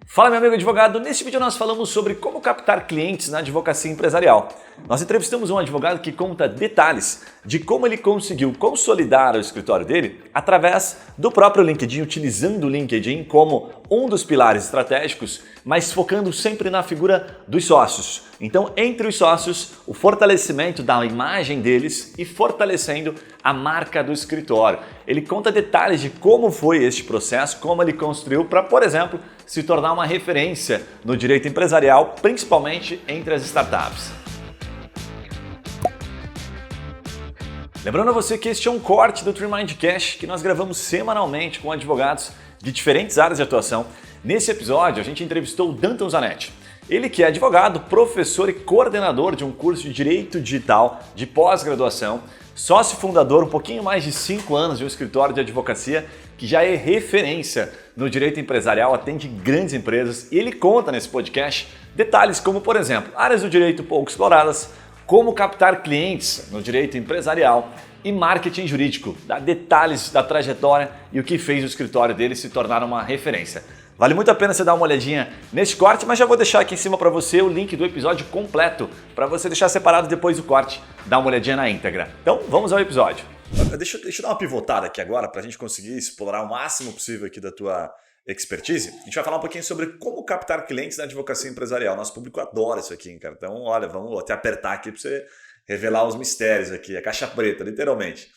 Fala, meu amigo advogado, neste vídeo nós falamos sobre como captar clientes na advocacia empresarial. Nós entrevistamos um advogado que conta detalhes de como ele conseguiu consolidar o escritório dele através do próprio LinkedIn, utilizando o LinkedIn como um dos pilares estratégicos, mas focando sempre na figura dos sócios. Então, entre os sócios, o fortalecimento da imagem deles e fortalecendo a marca do escritório. Ele conta detalhes de como foi este processo, como ele construiu para, por exemplo, se tornar uma referência no direito empresarial, principalmente entre as startups. Lembrando a você que este é um corte do Trimind Cash que nós gravamos semanalmente com advogados de diferentes áreas de atuação. Nesse episódio, a gente entrevistou o Danton Zanetti. Ele que é advogado, professor e coordenador de um curso de Direito Digital de pós-graduação, sócio fundador um pouquinho mais de 5 anos de um escritório de advocacia que já é referência no direito empresarial, atende grandes empresas e ele conta nesse podcast detalhes como, por exemplo, áreas do direito pouco exploradas, como captar clientes no direito empresarial e marketing jurídico, dá detalhes da trajetória e o que fez o escritório dele se tornar uma referência. Vale muito a pena você dar uma olhadinha nesse corte, mas já vou deixar aqui em cima para você o link do episódio completo, para você deixar separado depois do corte, dar uma olhadinha na íntegra. Então, vamos ao episódio. Deixa eu dar uma pivotada aqui agora, para a gente conseguir explorar o máximo possível aqui da tua expertise. A gente vai falar um pouquinho sobre como captar clientes na advocacia empresarial. Nosso público adora isso aqui, cara. Então, olha, vamos até apertar aqui para você revelar os mistérios aqui, a caixa preta, literalmente.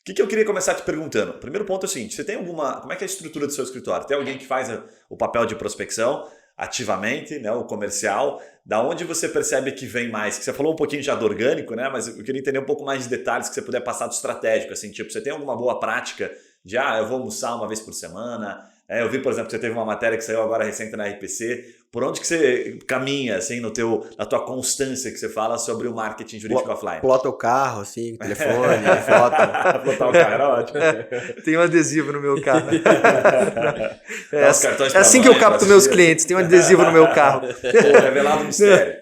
O que eu queria começar te perguntando? O primeiro ponto é o seguinte, você tem alguma... Como é que é a estrutura do seu escritório? Tem alguém que faz o papel de prospecção ativamente, né, o comercial? Da onde você percebe que vem mais? Que você falou um pouquinho já do orgânico, né? Mas eu queria entender um pouco mais de detalhes que você puder passar do estratégico. Assim, tipo, você tem alguma boa prática de, eu vou almoçar uma vez por semana? Eu vi, por exemplo, que você teve uma matéria que saiu agora recente na RPC. Por onde que você caminha, assim, na tua constância que você fala sobre o marketing jurídico offline? Plota o carro, assim, telefone, foto. Plotar o carro era ótimo. Tem um adesivo no meu carro. É assim que eu capto meus clientes, tem um adesivo no meu carro. Revelado o mistério.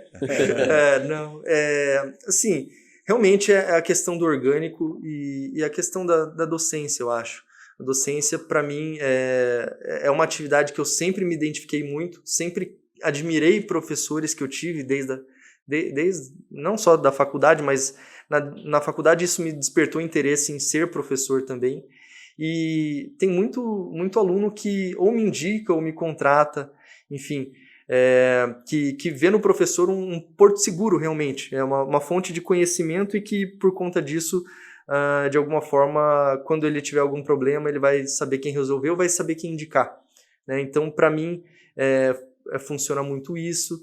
Assim, realmente é a questão do orgânico e a questão da docência, eu acho. A docência, para mim, é uma atividade que eu sempre me identifiquei muito, sempre admirei professores que eu tive desde não só da faculdade, mas na faculdade isso me despertou interesse em ser professor também. E tem muito aluno que ou me indica ou me contrata, enfim, que vê no professor um porto seguro realmente, é uma fonte de conhecimento e que por conta disso, de alguma forma, quando ele tiver algum problema, ele vai saber quem resolveu, vai saber quem indicar, né? Então, para mim, funciona muito isso.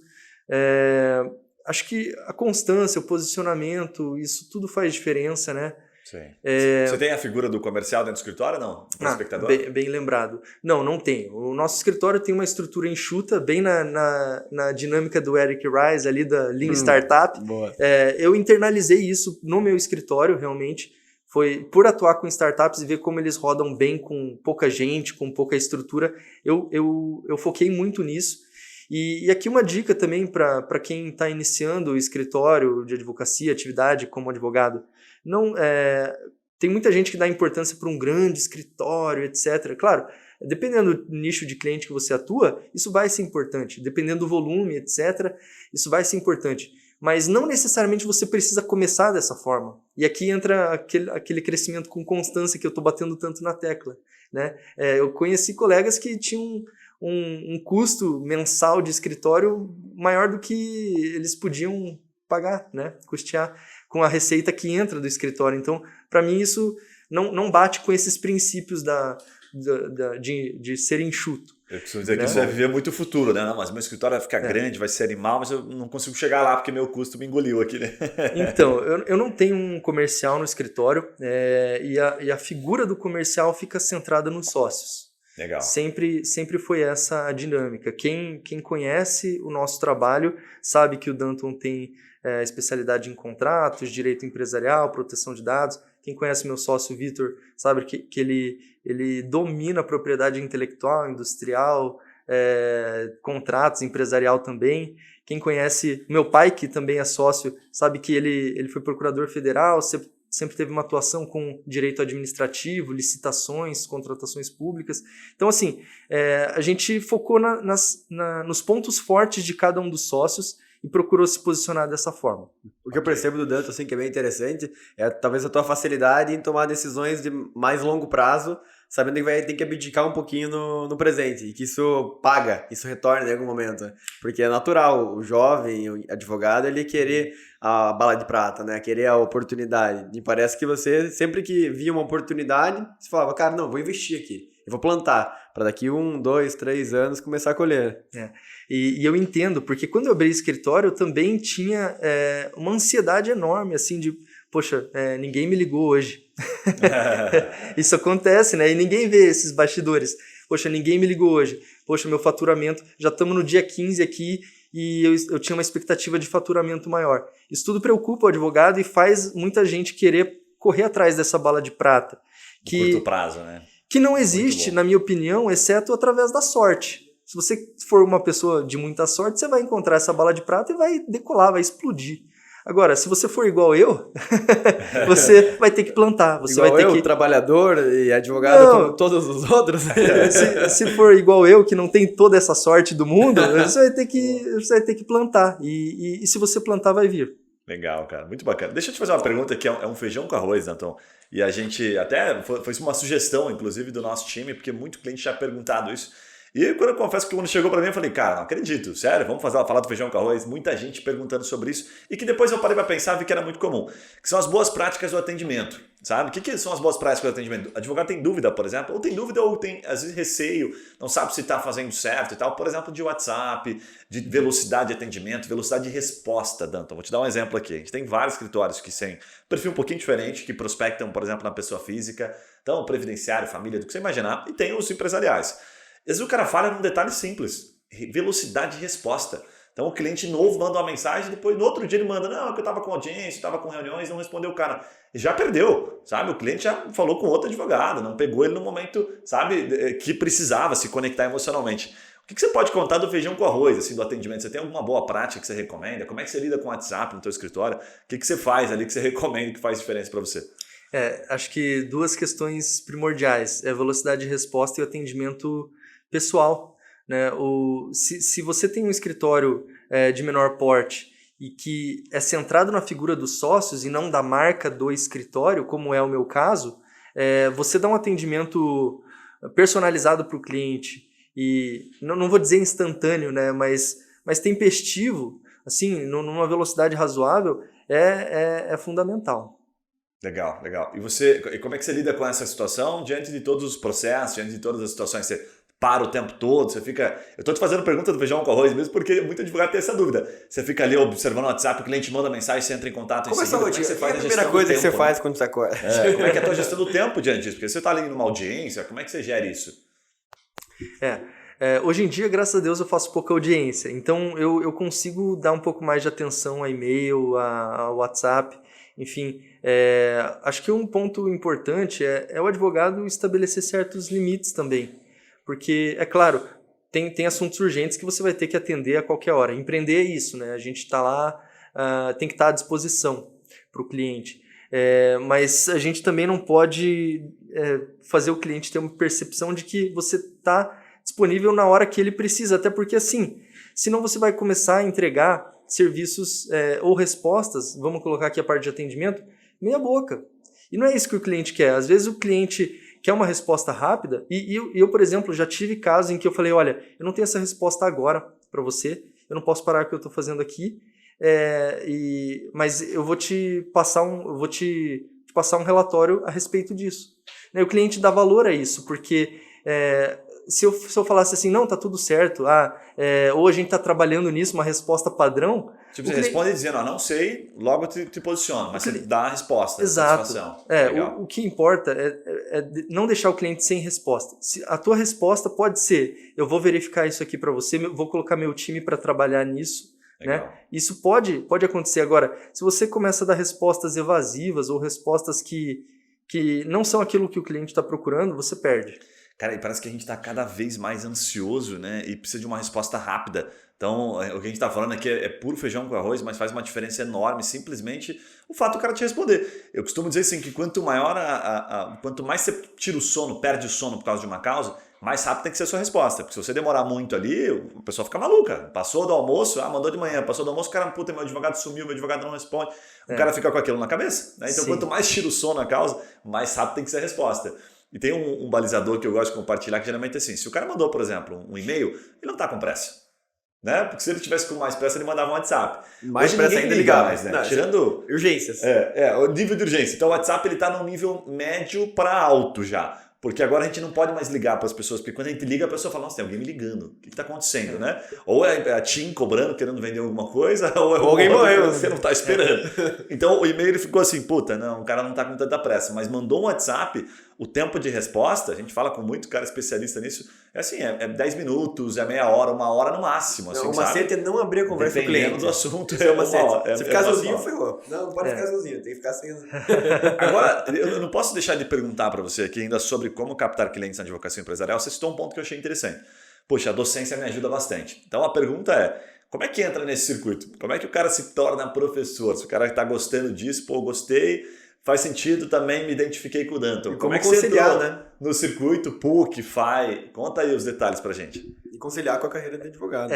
Acho que a constância, o posicionamento, isso tudo faz diferença, né? Sim. Você tem a figura do comercial dentro do escritório, não? Do espectador? Bem lembrado. Não tem. O nosso escritório tem uma estrutura enxuta, bem na dinâmica do Eric Ries, ali da Lean Startup. Boa. Eu internalizei isso no meu escritório, realmente. Foi por atuar com startups e ver como eles rodam bem com pouca gente, com pouca estrutura. Eu foquei muito nisso. E aqui uma dica também para quem está iniciando o escritório de advocacia, atividade como advogado. Tem muita gente que dá importância para um grande escritório, etc. Claro, dependendo do nicho de cliente que você atua, isso vai ser importante. Dependendo do volume, etc., isso vai ser importante. Mas não necessariamente você precisa começar dessa forma. E aqui entra aquele crescimento com constância que eu estou batendo tanto na tecla, né? Eu conheci colegas que tinham um custo mensal de escritório maior do que eles podiam pagar, né? Custear com a receita que entra do escritório. Então, para mim, isso não bate com esses princípios de ser enxuto. Eu costumo dizer que isso é viver muito o futuro, né? Não, mas meu escritório vai ficar grande, vai ser animal, mas eu não consigo chegar lá porque meu custo me engoliu aqui, né? Então, eu não tenho um comercial no escritório e a figura do comercial fica centrada nos sócios. Legal. Sempre foi essa a dinâmica. Quem conhece o nosso trabalho sabe que o Danton tem especialidade em contratos, direito empresarial, proteção de dados. Quem conhece meu sócio Vitor sabe que ele domina a propriedade intelectual, industrial, contratos, empresarial também. Quem conhece meu pai, que também é sócio, sabe que ele foi procurador federal, sempre teve uma atuação com direito administrativo, licitações, contratações públicas. Então, assim, a gente focou nos pontos fortes de cada um dos sócios e procurou se posicionar dessa forma. O que eu percebo do Dantas, assim, que é bem interessante, é talvez a tua facilidade em tomar decisões de mais longo prazo, sabendo que vai ter que abdicar um pouquinho no presente, e que isso paga, isso retorna em algum momento. Né? Porque é natural, o jovem, o advogado, ele querer a bala de prata, né? Querer a oportunidade. E parece que você, sempre que via uma oportunidade, você falava, cara, não, vou investir aqui. Eu vou plantar, para daqui 1, 2, 3 anos começar a colher. E eu entendo, porque quando eu abri escritório, eu também tinha uma ansiedade enorme, assim, de, poxa, ninguém me ligou hoje. Isso acontece, né? E ninguém vê esses bastidores. Poxa, ninguém me ligou hoje. Poxa, meu faturamento, já estamos no dia 15 aqui e eu tinha uma expectativa de faturamento maior. Isso tudo preocupa o advogado e faz muita gente querer correr atrás dessa bala de prata. Curto prazo, né? Que não existe, na minha opinião, exceto através da sorte. Se você for uma pessoa de muita sorte, você vai encontrar essa bala de prata e vai decolar, vai explodir. Agora, se você for igual eu, você vai ter que plantar. Você igual vai ter eu, trabalhador e advogado não, como todos os outros. Se for igual eu, que não tem toda essa sorte do mundo, você vai ter que plantar. E se você plantar, vai vir. Legal, cara. Muito bacana. Deixa eu te fazer uma pergunta que é um feijão com arroz, Antônio. E a gente até foi uma sugestão, inclusive, do nosso time, porque muito cliente já perguntado isso. E quando eu confesso que quando chegou para mim, eu falei, cara, não acredito, sério, vamos falar do feijão com arroz. Muita gente perguntando sobre isso. E que depois eu parei para pensar e vi que era muito comum. Que são as boas práticas do atendimento, sabe? O que são as boas práticas do atendimento? O advogado tem dúvida, por exemplo, ou tem dúvida ou tem, às vezes, receio, não sabe se está fazendo certo e tal. Por exemplo, de WhatsApp, de velocidade de atendimento, velocidade de resposta, Danton. Vou te dar um exemplo aqui. A gente tem vários escritórios que têm perfil um pouquinho diferente, que prospectam, por exemplo, na pessoa física, então previdenciário, família, do que você imaginar, e tem os empresariais. Às vezes o cara falha num detalhe simples, velocidade de resposta. Então o cliente novo manda uma mensagem, depois no outro dia ele manda, não, que eu estava com audiência, estava com reuniões, não respondeu o cara. Já perdeu, sabe? O cliente já falou com outro advogado, não pegou ele no momento, sabe, que precisava se conectar emocionalmente. O que você pode contar do feijão com arroz, assim, do atendimento? Você tem alguma boa prática que você recomenda? Como é que você lida com o WhatsApp no teu escritório? O que você faz ali que você recomenda que faz diferença para você? Acho que duas questões primordiais, a velocidade de resposta e o atendimento pessoal, né? Se você tem um escritório de menor porte e que é centrado na figura dos sócios e não da marca do escritório, como é o meu caso, você dá um atendimento personalizado para o cliente e não vou dizer instantâneo, né? mas tempestivo, assim, numa velocidade razoável, é fundamental. Legal, legal. E como é que você lida com essa situação diante de todos os processos, diante de todas as situações? Você para o tempo todo, você fica... Eu estou te fazendo pergunta do feijão com arroz mesmo porque muito advogado tem essa dúvida. Você fica ali observando o WhatsApp, o cliente manda mensagem, você entra em contato em seguida. Como é que você faz a primeira coisa que você faz quando você acorda? Como é que é a tua gestão do tempo diante disso? Porque você está ali numa audiência, como é que você gera isso? Hoje em dia, graças a Deus, eu faço pouca audiência. Então, eu consigo dar um pouco mais de atenção a e-mail, a WhatsApp. Enfim, acho que um ponto importante é o advogado estabelecer certos limites também. Porque, é claro, tem assuntos urgentes que você vai ter que atender a qualquer hora. Empreender é isso, né? A gente está lá, tem que estar à disposição para o cliente. Mas a gente também não pode fazer o cliente ter uma percepção de que você está disponível na hora que ele precisa. Até porque, assim, senão você vai começar a entregar serviços ou respostas, vamos colocar aqui a parte de atendimento, meia boca. E não é isso que o cliente quer. Às vezes o cliente quer uma resposta rápida e eu, por exemplo, já tive casos em que eu falei, olha, eu não tenho essa resposta agora para você, eu não posso parar o que eu estou fazendo aqui, mas eu vou te passar um relatório a respeito disso. O cliente dá valor a isso, porque se eu falasse assim, não, tá tudo certo, ou a gente está trabalhando nisso, uma resposta padrão... Tipo, você responde dizendo, não sei, logo te posiciona, mas você dá a resposta. Exato. O que importa é não deixar o cliente sem resposta. A tua resposta pode ser, eu vou verificar isso aqui para você, vou colocar meu time para trabalhar nisso. Né? Isso pode acontecer. Agora, se você começa a dar respostas evasivas ou respostas que não são aquilo que o cliente está procurando, você perde. Cara, e parece que a gente está cada vez mais ansioso, né? E precisa de uma resposta rápida. Então, o que a gente está falando aqui é puro feijão com arroz, mas faz uma diferença enorme, simplesmente o fato do cara te responder. Eu costumo dizer assim que quanto maior quanto mais você tira o sono, perde o sono por causa de uma causa, mais rápido tem que ser a sua resposta. Porque se você demorar muito ali, a pessoa fica maluca. Passou do almoço, mandou de manhã, passou do almoço, o cara, puta, meu advogado sumiu, meu advogado não responde. O cara fica com aquilo na cabeça, né? Então, quanto mais tira o sono a causa, mais rápido tem que ser a resposta. E tem um balizador que eu gosto de compartilhar, que geralmente é assim, se o cara mandou, por exemplo, um e-mail, ele não está com pressa. Né? Porque se ele tivesse com mais pressa, ele mandava um WhatsApp. Mais Hoje pressa ainda ligar mais, né? Não, tirando urgências. o nível de urgência. Então o WhatsApp ele está num nível médio para alto já. Porque agora a gente não pode mais ligar para as pessoas, porque quando a gente liga, a pessoa fala, nossa, tem alguém me ligando. O que está acontecendo, né? Ou é a TIM cobrando, querendo vender alguma coisa, ou é alguém morreu. Que você não está esperando. Então o e-mail ele ficou assim, puta, não, o cara não está com tanta pressa. Mas mandou um WhatsApp, o tempo de resposta, a gente fala com muito cara especialista nisso, é assim, é 10 minutos, é meia hora, 1 hora no máximo. Assim, o macete é não abrir a conversa com o cliente. Do assunto, é uma hora. Se ficar sozinho, foi. ferrou. Não pode ficar sozinho, tem que ficar sem. Agora, eu não posso deixar de perguntar para você aqui ainda sobre como captar clientes na advocacia empresarial. Você citou um ponto que eu achei interessante. Poxa, a docência me ajuda bastante. Então a pergunta é, como é que entra nesse circuito? Como é que o cara se torna professor? Se o cara está gostando disso, pô, gostei, faz sentido também, me identifiquei com o Danton. Como é que conciliar, você entrou, né? No circuito, PUC, FAI? Conta aí os detalhes pra gente. E conciliar com a carreira de advogado.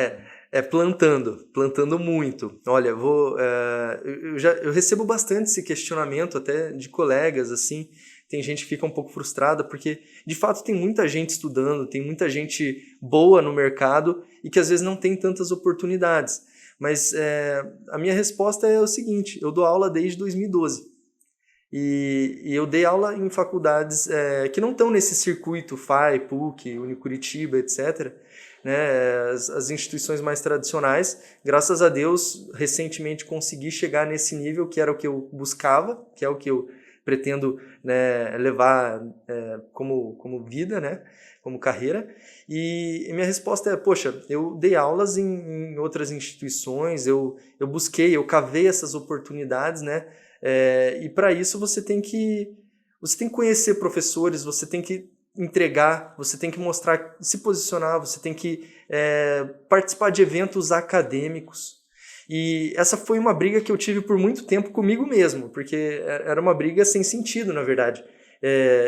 Plantando muito. Olha, eu recebo bastante esse questionamento até de colegas, assim, tem gente que fica um pouco frustrada, porque de fato tem muita gente estudando, tem muita gente boa no mercado e que às vezes não tem tantas oportunidades. Mas a minha resposta é o seguinte, eu dou aula desde 2012. E eu dei aula em faculdades que não estão nesse circuito FAI, PUC, Unicuritiba, etc., né, as instituições mais tradicionais. Graças a Deus, recentemente consegui chegar nesse nível, que era o que eu buscava, que é o que eu pretendo, né, levar como vida, né, como carreira. E minha resposta é, poxa, eu dei aulas em outras instituições, eu busquei, eu cavei essas oportunidades, né, e para isso você tem que conhecer professores, você tem que entregar, você tem que mostrar, se posicionar, você tem que participar de eventos acadêmicos. E essa foi uma briga que eu tive por muito tempo comigo mesmo, porque era uma briga sem sentido, na verdade.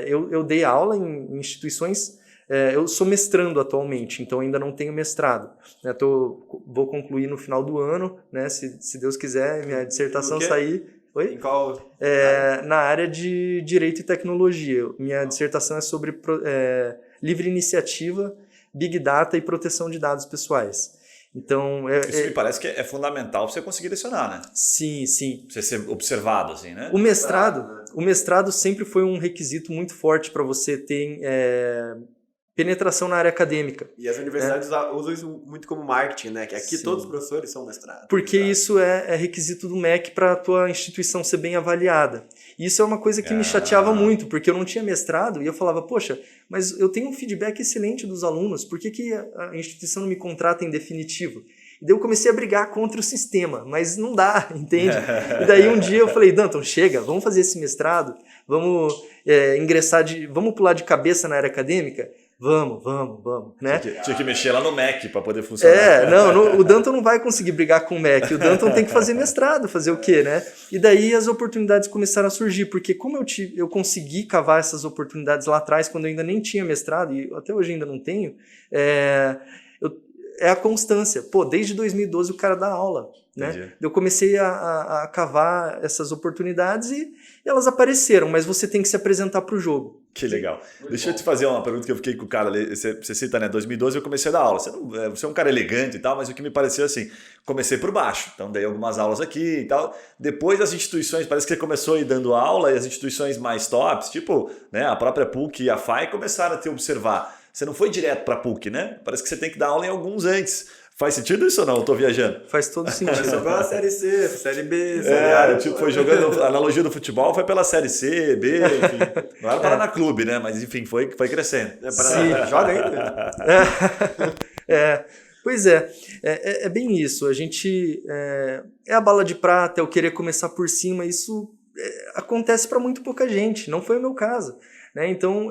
Eu dei aula em instituições, eu sou mestrando atualmente, então ainda não tenho mestrado. Né? Vou concluir no final do ano, né? Se Deus quiser, minha dissertação sair. Oi? Em qual? Na área de Direito e Tecnologia. Minha dissertação é sobre livre iniciativa, Big Data e proteção de dados pessoais. Então, isso me parece que é fundamental para você conseguir lecionar, né? Sim, sim. Você ser observado, assim, né? O mestrado sempre foi um requisito muito forte para você ter penetração na área acadêmica. E as universidades usam isso muito como marketing, né? Que aqui todos os professores são mestrados. Porque isso é requisito do MEC para a tua instituição ser bem avaliada. E isso é uma coisa que me chateava muito, porque eu não tinha mestrado e eu falava, poxa, mas eu tenho um feedback excelente dos alunos, por que a instituição não me contrata em definitivo? E daí eu comecei a brigar contra o sistema, mas não dá, entende? E daí um dia eu falei, Danton, chega, vamos fazer esse mestrado, vamos vamos pular de cabeça na área acadêmica? Vamos, né? Tinha que mexer lá no MEC para poder funcionar. O Danton não vai conseguir brigar com o MEC, o Danton tem que fazer mestrado, fazer o quê, né? E daí as oportunidades começaram a surgir, porque como eu consegui cavar essas oportunidades lá atrás, quando eu ainda nem tinha mestrado, e até hoje ainda não tenho, é a constância. Pô, desde 2012 o cara dá aula, né? Eu comecei a cavar essas oportunidades e elas apareceram, mas você tem que se apresentar para o jogo. Que legal. Deixa eu te fazer uma pergunta que eu fiquei com o cara ali. Você cita, né? 2012 eu comecei a dar aula. Você é um cara elegante e tal, mas o que me pareceu assim, comecei por baixo. Então dei algumas aulas aqui e tal. Depois das instituições, parece que você começou a ir dando aula e as instituições mais tops, tipo, né, a própria PUC e a FAI começaram a te observar. Você não foi direto para a PUC, né? Parece que você tem que dar aula em alguns antes. Faz sentido isso ou não? Eu tô viajando. Faz todo sentido. Começou pela Série C, Série B, Série A. Tipo, foi jogando, a analogia do futebol foi pela Série C, B, enfim. Não era Paraná Clube, né? Mas enfim, foi crescendo. Joga ainda. Pois é bem isso. A gente é a bala de prata, é o querer começar por cima. Isso acontece para muito pouca gente. Não foi o meu caso. né? Então,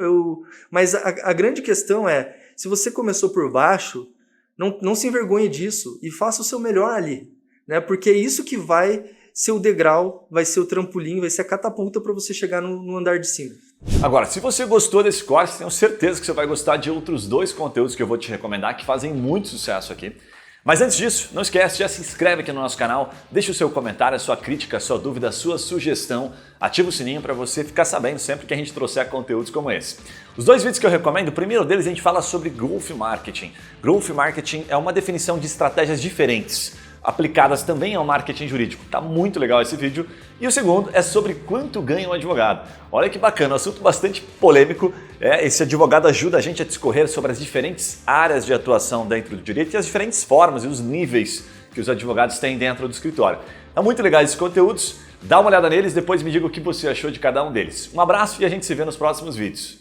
mas a grande questão é, se você começou por baixo, não se envergonhe disso e faça o seu melhor ali, né? Porque é isso que vai ser o degrau, vai ser o trampolim, vai ser a catapulta para você chegar no andar de cima. Agora, se você gostou desse corte, tenho certeza que você vai gostar de outros 2 conteúdos que eu vou te recomendar que fazem muito sucesso aqui. Mas antes disso, não esquece, já se inscreve aqui no nosso canal, deixa o seu comentário, a sua crítica, a sua dúvida, a sua sugestão, ativa o sininho para você ficar sabendo sempre que a gente trouxer conteúdos como esse. Os 2 vídeos que eu recomendo, o primeiro deles a gente fala sobre Growth Marketing. Growth Marketing é uma definição de estratégias diferentes, aplicadas também ao marketing jurídico. Tá muito legal esse vídeo. E o segundo é sobre quanto ganha um advogado. Olha que bacana, um assunto bastante polêmico. Esse advogado ajuda a gente a discorrer sobre as diferentes áreas de atuação dentro do direito e as diferentes formas e os níveis que os advogados têm dentro do escritório. Tá muito legal esses conteúdos. Dá uma olhada neles, depois me diga o que você achou de cada um deles. Um abraço e a gente se vê nos próximos vídeos.